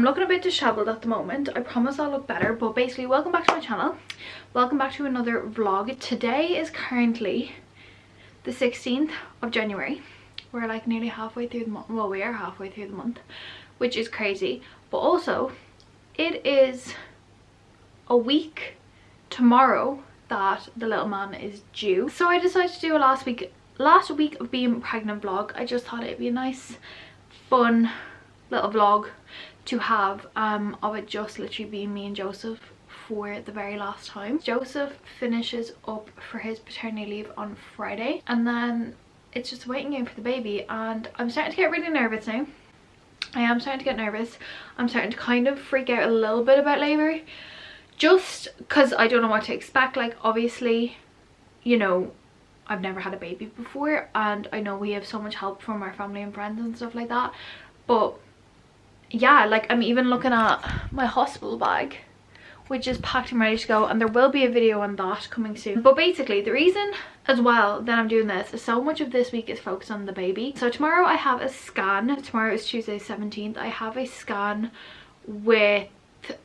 looking a bit disheveled at the moment. I promise I'll look better, but basically welcome back to my channel. Welcome back to another vlog. Today is currently the 16th of January. We're like nearly halfway through the month. Well, we are halfway through the month, which is crazy. But also, it is a week tomorrow that the little man is due. So I decided to do a last week of being pregnant vlog. I just thought it'd be a nice, fun little vlog to have of it just literally being me and Joseph for the very last time. Joseph finishes up for his paternity leave on Friday, and then it's just a waiting game for the baby, and I'm starting to get really nervous now. I am starting to get nervous. I'm starting to kind of freak out a little bit about labour, just because I don't know what to expect. Like, obviously, you know, I've never had a baby before, and I know we have so much help from our family and friends and stuff like that, but yeah, like I'm even looking at my hospital bag, which is packed and ready to go, and there will be a video on that coming soon. But basically the reason as well that I'm doing this is so much of this week is focused on the baby. So tomorrow I have a scan. Tomorrow is Tuesday 17th. I have a scan with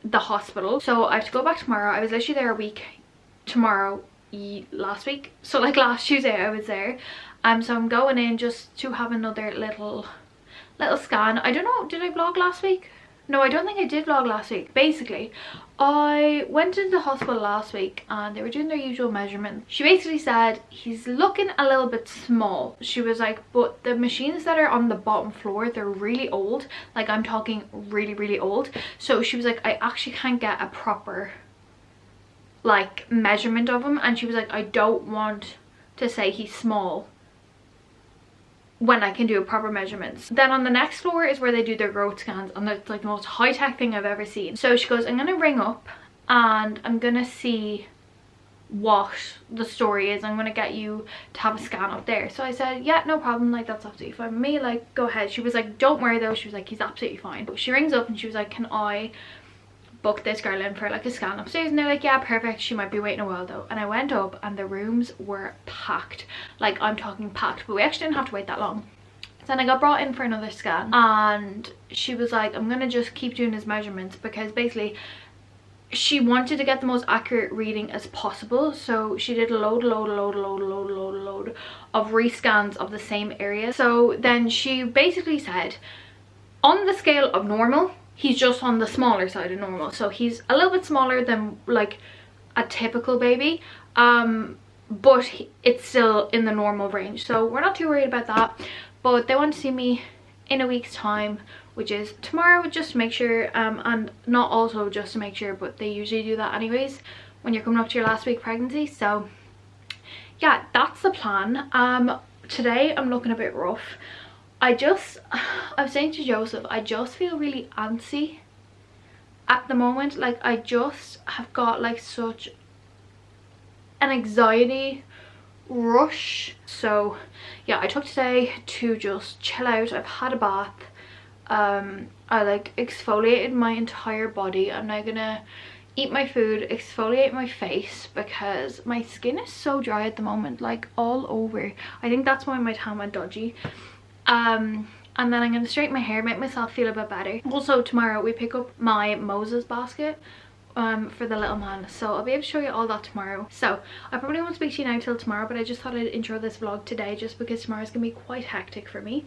the hospital, so I have to go back tomorrow. I was literally there a week tomorrow last week, so like last Tuesday I was there, so I'm going in just to have another little scan. I don't know, did I vlog last week? No, I don't think I did vlog last week. Basically, I went into the hospital last week and they were doing their usual measurements. She basically said he's looking a little bit small. She was like, but the machines that are on the bottom floor, they're really old. Like, I'm talking really old. So she was like, I actually can't get a proper like measurement of him, and she was like, I don't want to say he's small when I can do a proper measurements. Then on the next floor is where they do their growth scans, and it's like the most high-tech thing I've ever seen. So she goes, I'm gonna ring up and I'm gonna see what the story is. I'm gonna get you to have a scan up there. So I said, yeah, no problem, like that's absolutely fine with me, like go ahead. She was like, don't worry though. She was like, he's absolutely fine. But she rings up and she was like, can I book this girl in for like a scan upstairs? And they're like, yeah, perfect, she might be waiting a while though. And I went up and the rooms were packed, like I'm talking packed, but we actually didn't have to wait that long. So then I got brought in for another scan, and she was like, I'm gonna just keep doing his measurements, because basically she wanted to get the most accurate reading as possible. So she did a load of rescans of the same area. So then she basically said, on the scale of normal, he's just on the smaller side of normal. So he's a little bit smaller than like a typical baby, but it's still in the normal range. So we're not too worried about that. But they want to see me in a week's time, which is tomorrow, just to make sure, and not also just to make sure, but they usually do that anyways when you're coming up to your last week of pregnancy. So yeah, that's the plan. Today I'm looking a bit rough. I was saying to Joseph, I just feel really antsy at the moment. Like, I just have got like such an anxiety rush. So yeah, I took today to just chill out. I've had a bath. I like exfoliated my entire body. I'm now gonna eat my food, exfoliate my face, because my skin is so dry at the moment, like all over. I think that's why my tan went dodgy. And then I'm going to straighten my hair, make myself feel a bit better. Also tomorrow we pick up my Moses basket for the little man, so I'll be able to show you all that tomorrow. So I probably won't speak to you now till tomorrow, but I just thought I'd intro this vlog today just because tomorrow's gonna be quite hectic for me.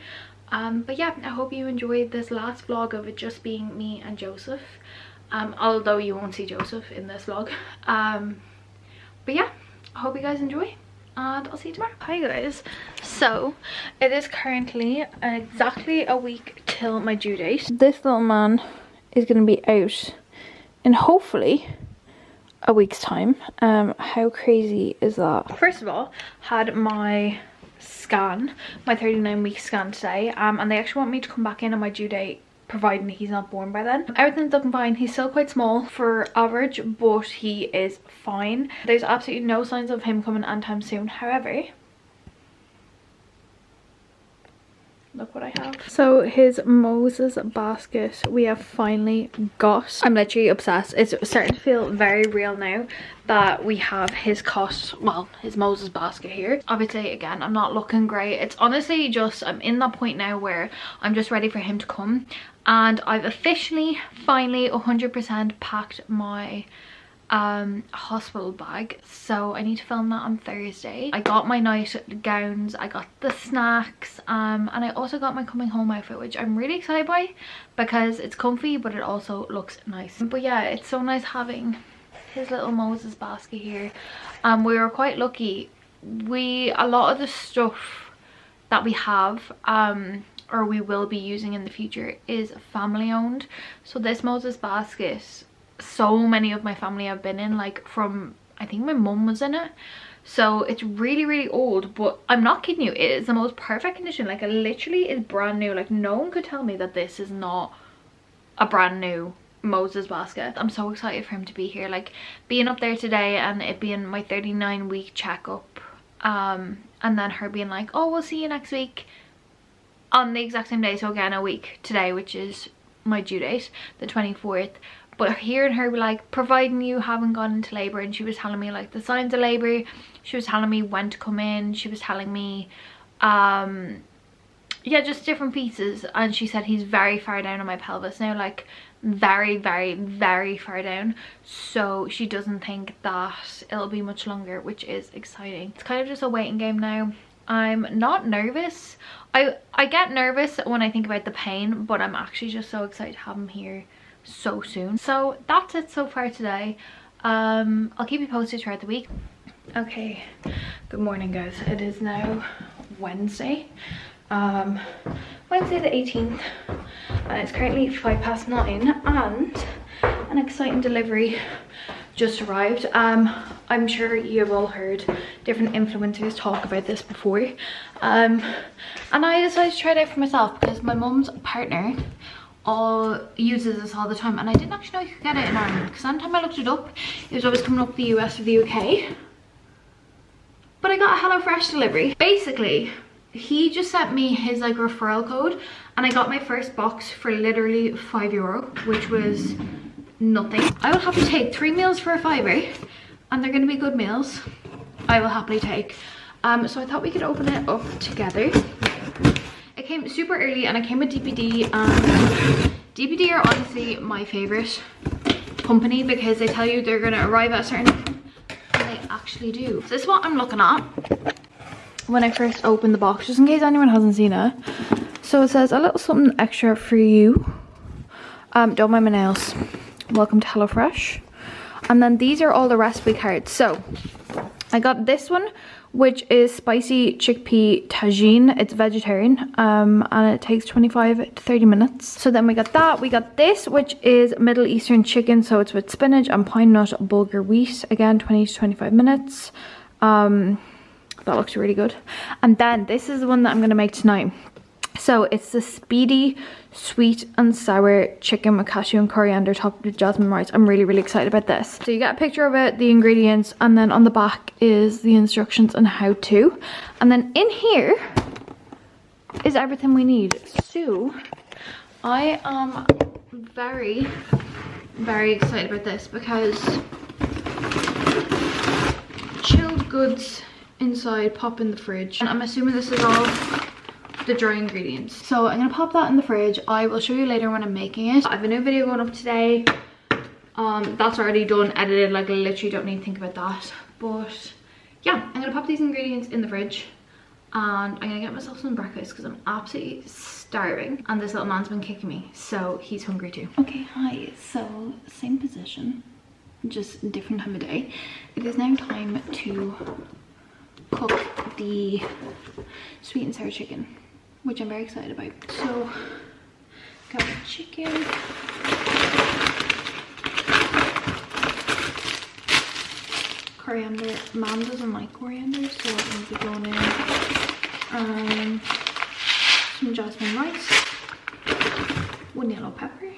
But yeah, I hope you enjoyed this last vlog of it just being me and Joseph, although you won't see Joseph in this vlog. But yeah, I hope you guys enjoy, and I'll see you tomorrow. Hi guys, so it is currently exactly a week till my due date. This little man is going to be out in hopefully a week's time. How crazy is that? First of all, had my scan, my 39-week scan today, and they actually want me to come back in on my due date, providing he's not born by then. Everything's looking fine. He's still quite small for average, but he is fine. There's absolutely no signs of him coming anytime soon. However, look what I have. So his Moses basket we have finally got. I'm literally obsessed. It's starting to feel very real now that we have his his Moses basket here. Obviously, again, I'm not looking great. It's honestly just, I'm in that point now where I'm just ready for him to come, and I've officially finally 100% packed my hospital bag, so I need to film that on Thursday. I got my night gowns, I got the snacks, and I also got my coming home outfit, which I'm really excited by because it's comfy but it also looks nice. But yeah, it's so nice having his little Moses basket here. We were quite lucky. A lot of the stuff that we have or we will be using in the future is family owned, so this Moses basket, so many of my family have been in, like from, I think my mum was in it, so it's really old, but I'm not kidding you, it is the most perfect condition. Like, it literally is brand new. Like, no one could tell me that this is not a brand new Moses basket. I'm so excited for him to be here, like being up there today and it being my 39-week checkup, and then her being like, oh, we'll see you next week on the exact same day, so again a week today, which is my due date, the 24th. But hearing her be like, providing you haven't gone into labor, and she was telling me like the signs of labor, she was telling me when to come in, she was telling me yeah, just different pieces, and she said he's very far down on my pelvis now, like very far down, so she doesn't think that it'll be much longer, which is exciting. It's kind of just a waiting game now. I'm not nervous. I get nervous when I think about the pain, but I'm actually just so excited to have him here so soon. So that's it so far today. I'll keep you posted throughout the week. Okay, good morning guys. It is now Wednesday the 18th, and it's currently 9:05, and an exciting delivery just arrived. I'm sure you've all heard different influencers talk about this before, and I decided to try it out for myself because my mum's partner uses this all the time, and I didn't actually know you could get it in Ireland because anytime I looked it up it was always coming up the US or the UK. But I got a HelloFresh delivery. Basically, he just sent me his like referral code, and I got my first box for literally €5, which was nothing. I will happily take 3 meals for a €5, and they're going to be good meals. I will happily take. So I thought we could open it up together. It came super early, and it came with DPD, and DPD are honestly my favorite company because they tell you they're going to arrive at a certain time, and they actually do. So this is what I'm looking at when I first opened the box, just in case anyone hasn't seen it. So it says a little something extra for you. Don't mind my nails. Welcome to HelloFresh. And then these are all the recipe cards. So I got this one, which is spicy chickpea tagine. It's vegetarian, and it takes 25 to 30 minutes. So then we got that. We got this, which is Middle Eastern chicken. So it's with spinach and pine nut bulgur wheat. Again, 20 to 25 minutes. That looks really good. And then this is the one that I'm going to make tonight. So it's the speedy sweet and sour chicken with cashew and coriander topped with jasmine rice. I'm really excited about this. So you get a picture of it, the ingredients, and then on the back is the instructions on how to. And then in here is everything we need. So I am very excited about this because chilled goods inside, pop in the fridge, and I'm assuming this is all the dry ingredients. So I'm gonna pop that in the fridge. I will show you later when I'm making it. I have a new video going up today. That's already done, edited, like I literally don't need to think about that. But yeah, I'm gonna pop these ingredients in the fridge, and I'm gonna get myself some breakfast because I'm absolutely starving, and this little man's been kicking me, so he's hungry too. Okay, hi. So same position, just different time of day. It is now time to cook the sweet and sour chicken, which I'm very excited about. So got the chicken, coriander. Mom doesn't like coriander, so I'm going to be going in some jasmine rice, 1 yellow pepper,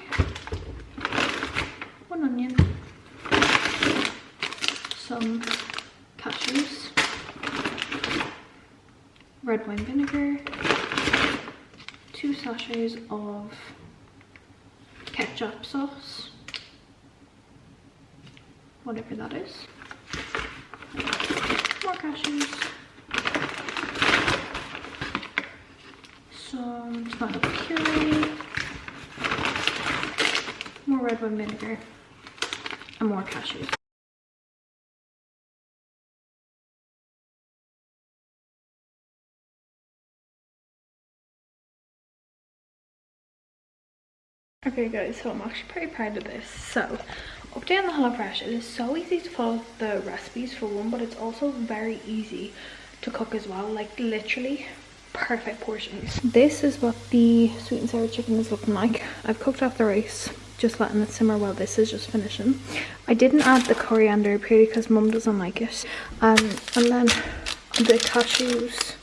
1 onion, some cashews, red wine vinegar, 2 sachets of ketchup sauce, whatever that is, more cashews, some tomato puree, more red wine vinegar, and more cashews. Okay guys, so I'm actually pretty proud of this. So, update on the HelloFresh. It is so easy to follow the recipes for one, but it's also very easy to cook as well. Like literally perfect portions. This is what the sweet and sour chicken is looking like. I've cooked off the rice, just letting it simmer while this is just finishing. I didn't add the coriander purely because mum doesn't like it. And then the cashews.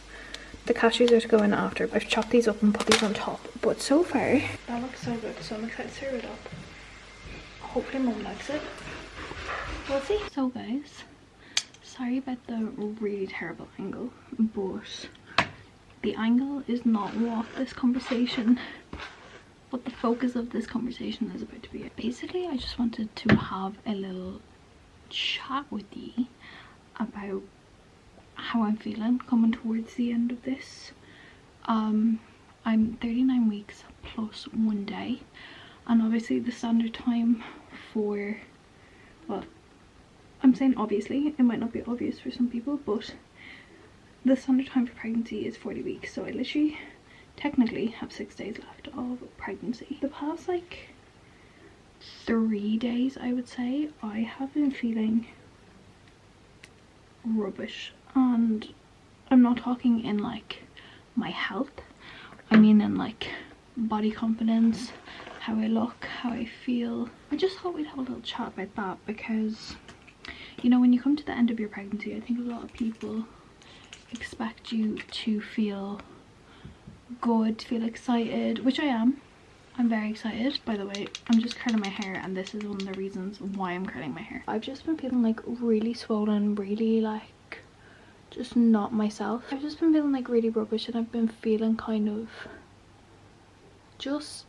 The cashews are to go in after. I've chopped these up and put these on top. But so far, that looks so good. So I'm excited to serve it up. Hopefully mum likes it. We'll see. So guys, sorry about the really terrible angle, but the angle is not what this conversation, what the focus of this conversation is about to be. Basically, I just wanted to have a little chat with you about how I'm feeling coming towards the end of this. I'm 39 weeks plus 1 day, and obviously the standard time for, well, I'm saying obviously, it might not be obvious for some people, but the standard time for pregnancy is 40 weeks, so I literally technically have 6 days left of pregnancy. The past like 3 days, I would say, I have been feeling rubbish. And I'm not talking in like my health, I mean in like body confidence, how I look, how I feel. I just thought we'd have a little chat about that, because you know, when you come to the end of your pregnancy, I think a lot of people expect you to feel good, to feel excited, which I am. I'm very excited. By the way, I'm just curling my hair, and this is one of the reasons why I'm curling my hair. I've just been feeling like really swollen, really like just not myself. I've just been feeling like really rubbish, and I've been feeling kind of just,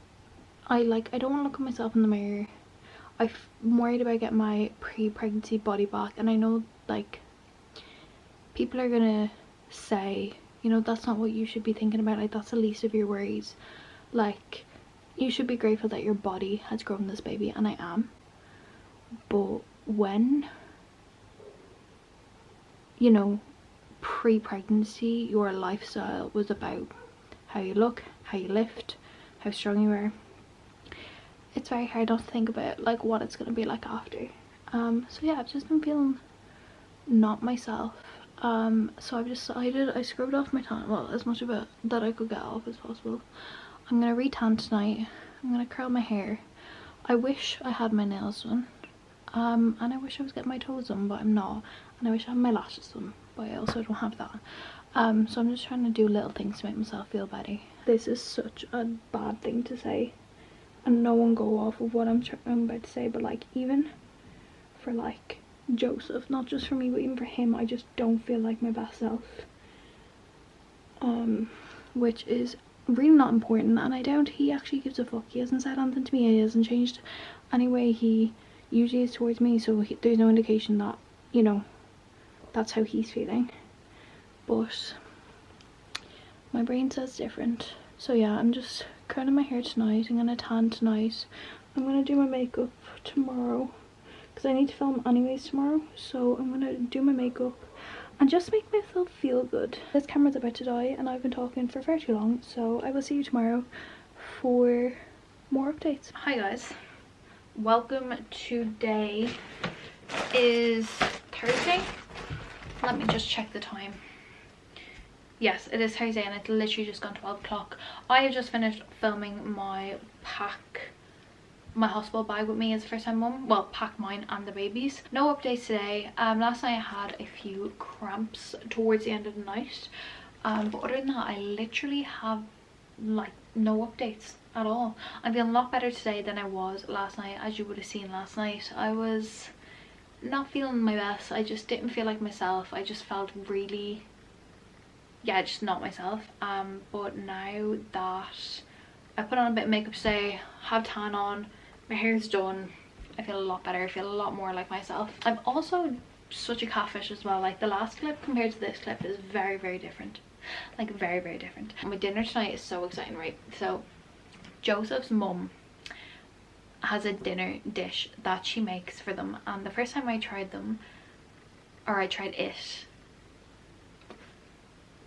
I don't want to look at myself in the mirror. I'm worried about getting my pre-pregnancy body back, and I know like people are gonna say, you know, that's not what you should be thinking about, like that's the least of your worries, like you should be grateful that your body has grown this baby, and I am. But when, you know, pre-pregnancy your lifestyle was about how you look, how you lift, how strong you are, it's very hard not to think about like what it's going to be like after. So yeah, I've just been feeling not myself. So I've decided, I scrubbed off my tan, well, as much of it that I could get off as possible. I'm gonna re-tan tonight. I'm gonna curl my hair. I wish I had my nails done, and I wish I was getting my toes done, but I'm not. And I wish I had my lashes done, but I also don't have that. So I'm just trying to do little things to make myself feel better. This is such a bad thing to say, and no one go off of what I'm about to say, but like even for like Joseph, not just for me but even for him, I just don't feel like my best self, which is really not important, and I doubt he actually gives a fuck. He hasn't said anything to me, he hasn't changed any way he usually is towards me, so there's no indication that, you know, that's how he's feeling. But my brain says different. So yeah, I'm just curling my hair tonight. I'm gonna tan tonight. I'm gonna do my makeup tomorrow because I need to film anyways tomorrow, so I'm gonna do my makeup and just make myself feel good. This camera's about to die and I've been talking for far too long, so I will see you tomorrow for more updates. Hi guys, welcome. Today is Thursday. Let me just check the time. Yes, it is Thursday and it's literally just gone 12 o'clock. I have just finished filming my hospital bag with me as a first time mum. Well, pack mine and the babies. No updates today. Last night I had a few cramps towards the end of the night. But other than that, I literally have like no updates at all. I'm feeling a lot better today than I was last night. As you would have seen last night, I was not feeling my best. I just didn't feel like myself. I just felt really yeah, just not myself. But now that I put on a bit of makeup today, have tan on, my hair's done, I feel a lot better. I feel a lot more like myself. I'm also such a catfish as well. Like the last clip compared to this clip is very, very different. Like very, very different. My dinner tonight is so exciting, right? So Joseph's mum has a dinner dish that she makes for them, and the first time I tried them, or I tried it,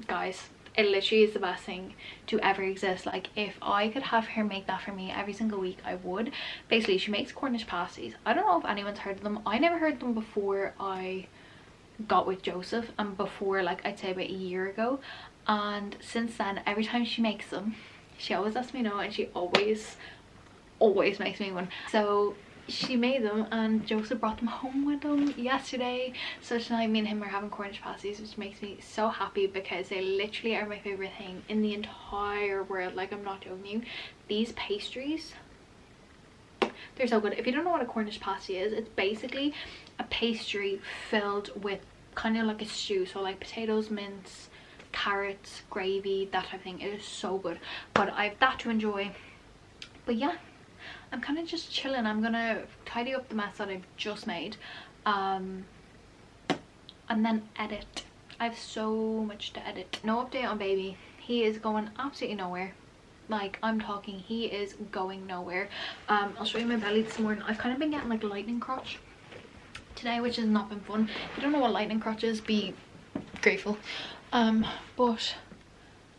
guys, it literally is the best thing to ever exist. Like if I could have her make that for me every single week, I would. Basically, she makes Cornish pasties. I don't know if anyone's heard of them. I never heard them before I got with Joseph, and before, like, I'd say about a year ago. And since then, every time she makes them, she always lets me know, and she always makes me one. So she made them, and Joseph brought them home with him yesterday. So tonight me and him are having Cornish pasties, which makes me so happy because they literally are my favorite thing in the entire world. Like, I'm not joking you. These pastries, they're so good. If you don't know what a Cornish pasty is, it's basically a pastry filled with kind of like a stew. So like potatoes, mince, carrots, gravy, that type of thing. It is so good. But I have that to enjoy. But yeah, I'm kind of just chilling. I'm gonna tidy up the mess that I've just made, and then edit. I have so much to edit. No update on baby. He is going absolutely nowhere. Like, I'm talking, he is going nowhere. I'll show you my belly this morning. I've kind of been getting like lightning crotch today, which has not been fun. If you don't know what lightning crotch is, be grateful. But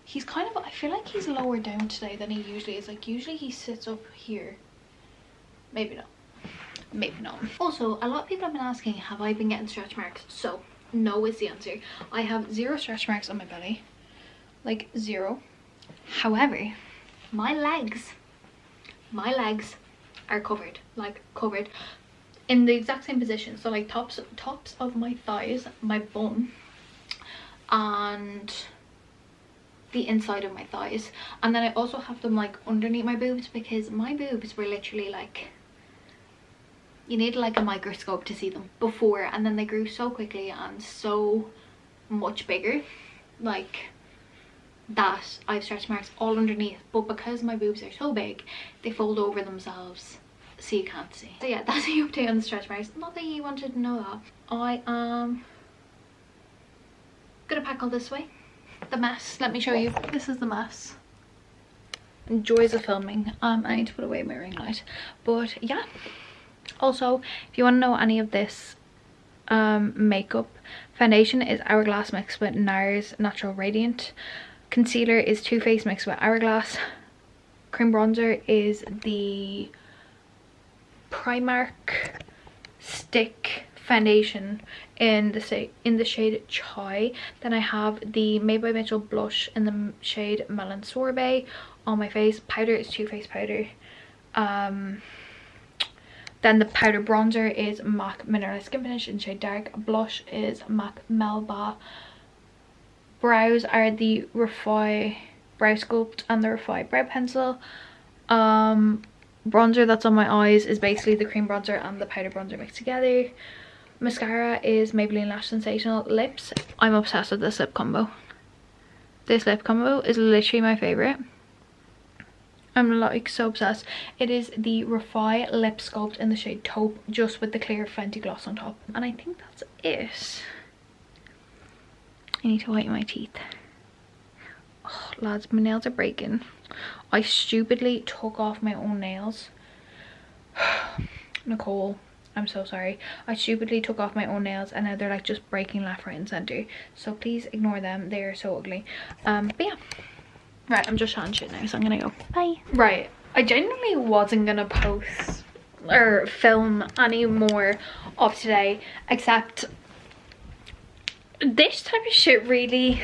he's kind of, I feel like he's lower down today than he usually is. Like, usually he sits up here. Maybe not. Maybe not. Also, a lot of people have been asking, have I been getting stretch marks? So no is the answer. I have 0 stretch marks on my belly. Like 0. However, my legs are covered. Like covered in the exact same position. So like tops of my thighs, my bum, and the inside of my thighs. And then I also have them like underneath my boobs, because my boobs were literally like, you need like a microscope to see them before, and then they grew so quickly and so much bigger, like that I have stretch marks all underneath. But because my boobs are so big, they fold over themselves so you can't see. So yeah, that's the update on the stretch marks. Not that you wanted to know that. I am gonna pack all this away. The mess, let me show you. This is the mess. Joys of filming. I need to put away my ring light. But yeah, also if you want to know any of this makeup, foundation is Hourglass mixed with NARS Natural Radiant, concealer is Too Faced mixed with Hourglass, cream bronzer is the Primark stick foundation in the shade Chai. Then I have the Made by Mitchell blush in the shade Melon Sorbet on my face. Powder is Too Faced powder. Then the powder bronzer is MAC Mineral Skin Finish in shade Dark. Blush is MAC Melba. Brows are the Refy Brow Sculpt and the Refy Brow Pencil. Bronzer that's on my eyes is basically the cream bronzer and the powder bronzer mixed together. Mascara is Maybelline Lash Sensational. Lips, I'm obsessed with this lip combo. This lip combo is literally my favourite. I'm like so obsessed. It is the Refy Lip Sculpt in the shade Taupe, just with the clear Fenty gloss on top. And I think that's it. I need to whiten my teeth. Oh, lads, my nails are breaking. I stupidly took off my own nails. Nicole, I'm so sorry. I stupidly took off my own nails and now they're like just breaking left, right and centre. So please ignore them. They are so ugly. But yeah. Right, I'm just chatting shit now, so I'm gonna go. Bye. Right, I genuinely wasn't gonna post or film any more of today, except this type of shit really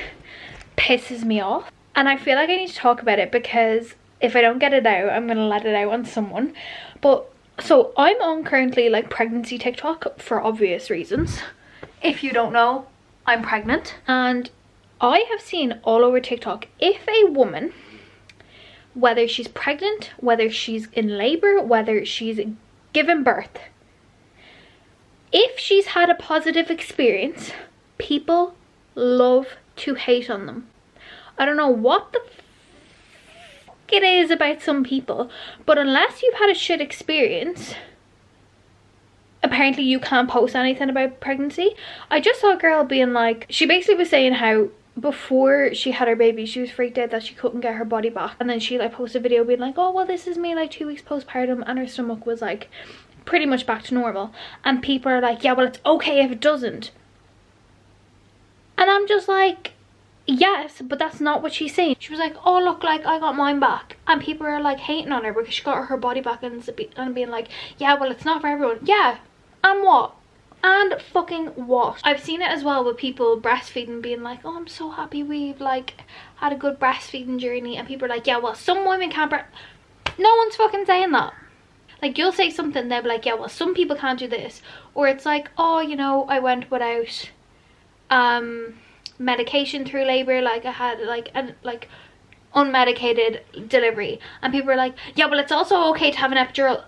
pisses me off. And I feel like I need to talk about it, because if I don't get it out, I'm gonna let it out on someone. But so I'm on currently like pregnancy TikTok for obvious reasons. If you don't know, I'm pregnant, and I have seen all over TikTok, if a woman, whether she's pregnant, whether she's in labor, whether she's given birth, if she's had a positive experience, people love to hate on them. I don't know what the fuck it is about some people, but unless you've had a shit experience, apparently you can't post anything about pregnancy. I just saw a girl being like, she basically was saying how before she had her baby she was freaked out that she couldn't get her body back, and then she like posted a video being like, oh well, this is me like 2 weeks postpartum, and her stomach was like pretty much back to normal. And people are like, yeah, well, it's okay if it doesn't. And I'm just like, yes, but that's not what she's saying. She was like, oh look, like I got mine back, and people are like hating on her because she got her body back, and being like, yeah, well, it's not for everyone. Yeah, and what? And fucking what? I've seen it as well with people breastfeeding being like, oh, I'm so happy we've like had a good breastfeeding journey, and people are like, yeah, well, some women can't no one's fucking saying that. Like, you'll say something, they'll be like, yeah, well, some people can't do this. Or it's like, oh, you know, I went without medication through labor, like I had like unmedicated delivery, and people are like, yeah, well, it's also okay to have an epidural.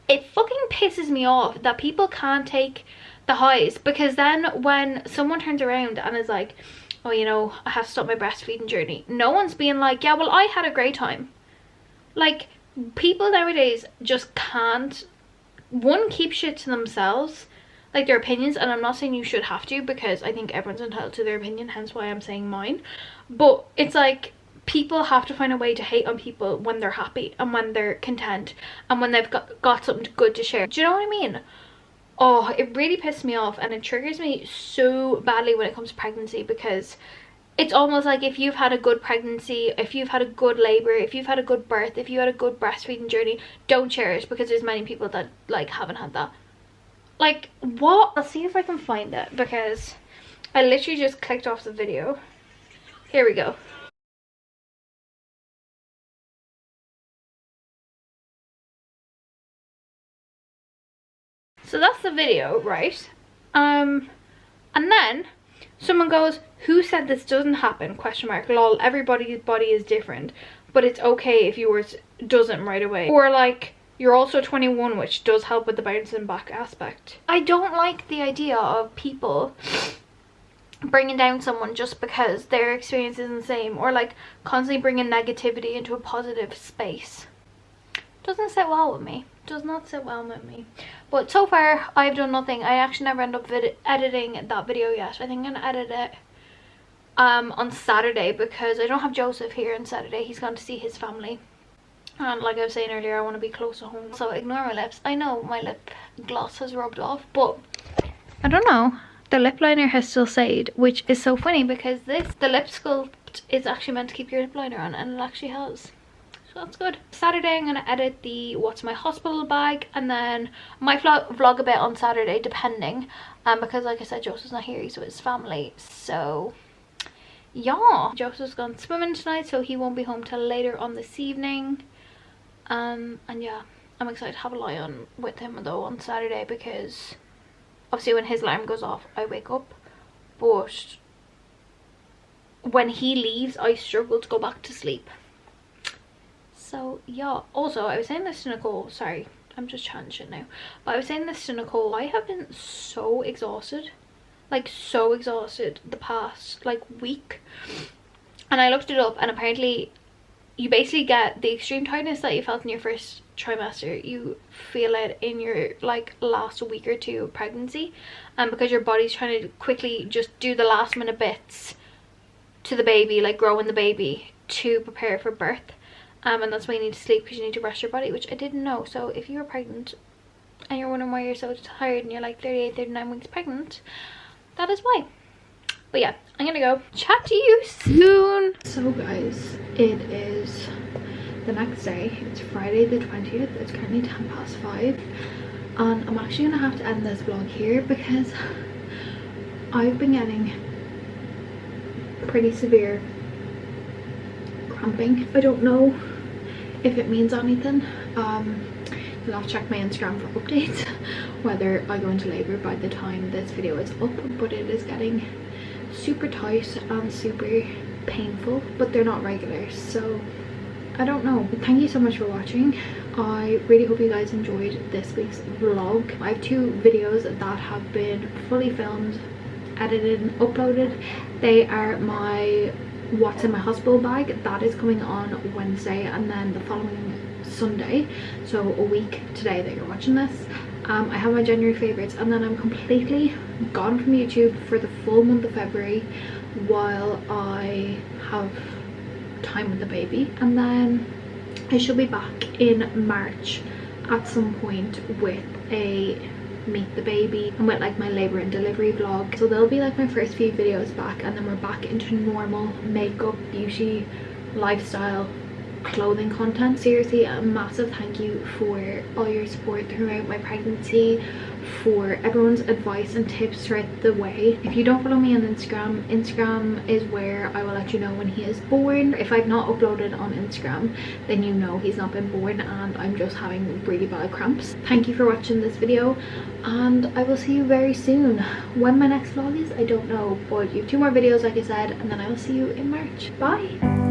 It fucking pisses me off that people can't take the highs, because then when someone turns around and is like, oh, you know, I have to stop my breastfeeding journey, no one's being like, yeah, well, I had a great time. Like, people nowadays just can't, one, keep shit to themselves, like their opinions. And I'm not saying you should have to, because I think everyone's entitled to their opinion, hence why I'm saying mine. But it's like, people have to find a way to hate on people when they're happy and when they're content and when they've got something good to share. Do you know what I mean? Oh, it really pissed me off, and it triggers me so badly when it comes to pregnancy, because it's almost like if you've had a good pregnancy, if you've had a good labor, if you've had a good birth, if you had a good breastfeeding journey, don't share it, because there's many people that like haven't had that. Like, what? I'll see if I can find it, because I literally just clicked off the video. Here we go. So that's the video, right? And then someone goes, who said this doesn't happen? Question mark, lol, everybody's body is different, but it's okay if yours doesn't right away. Or like, you're also 21, which does help with the bouncing back aspect. I don't like the idea of people bringing down someone just because their experience isn't the same, or like constantly bringing negativity into a positive space. Doesn't sit well with me. Does not sit well with me. But so far I've done nothing. I actually never end up editing that video yet. I think I'm gonna edit it on Saturday, because I don't have Joseph here on Saturday. He's gone to see his family, and like I was saying earlier, I want to be close to home. So ignore my lips. I know my lip gloss has rubbed off, but I don't know, the lip liner has still stayed, which is so funny, because the lip sculpt is actually meant to keep your lip liner on, and it actually has. So that's good. Saturday I'm going to edit the what's my hospital bag, and then I might vlog a bit on Saturday depending, because like I said, Joseph's not here, he's with his family. So yeah, Joseph's gone swimming tonight, so he won't be home till later on this evening. And yeah, I'm excited to have a lie on with him though on Saturday, because obviously when his alarm goes off I wake up, but when he leaves I struggle to go back to sleep. So yeah, also I was saying this to Nicole, sorry, I'm just chatting shit now, but I was saying this to Nicole, I have been so exhausted, like so exhausted the past like week, and I looked it up, and apparently you basically get the extreme tiredness that you felt in your first trimester, you feel it in your like last week or two of pregnancy, and because your body's trying to quickly just do the last minute bits to the baby, like growing the baby to prepare for birth. And that's why you need to sleep, because you need to rest your body, which I didn't know. So if you were pregnant and you're wondering why you're so tired and you're like 38, 39 weeks pregnant, that is why. But yeah, I'm gonna go chat to you soon. So guys, it is the next day. It's Friday the 20th. It's currently 5:10, and I'm actually gonna have to end this vlog here, because I've been getting pretty severe cramping. I don't know if it means anything. You'll have to check my Instagram for updates whether I go into labor by the time this video is up, but it is getting super tight and super painful, but they're not regular, so I don't know. But thank you so much for watching. I really hope you guys enjoyed this week's vlog. I have 2 videos that have been fully filmed, edited and uploaded. They are my what's in my hospital bag, that is coming on Wednesday, and then the following Sunday, so a week today that you're watching this, I have my January favorites, and then I'm completely gone from YouTube for the full month of February while I have time with the baby, and then I should be back in March at some point with a meet the baby and with like my labor and delivery vlog. So they'll be like my first few videos back, and then we're back into normal makeup, beauty, lifestyle, clothing content. Seriously, a massive thank you for all your support throughout my pregnancy, for everyone's advice and tips throughout the way. If you don't follow me on Instagram is where I will let you know when he is born. If I've not uploaded on Instagram, then you know he's not been born and I'm just having really bad cramps. Thank you for watching this video, and I will see you very soon. When my next vlog is, I don't know, but you have 2 more videos like I said, and then I will see you in March. Bye.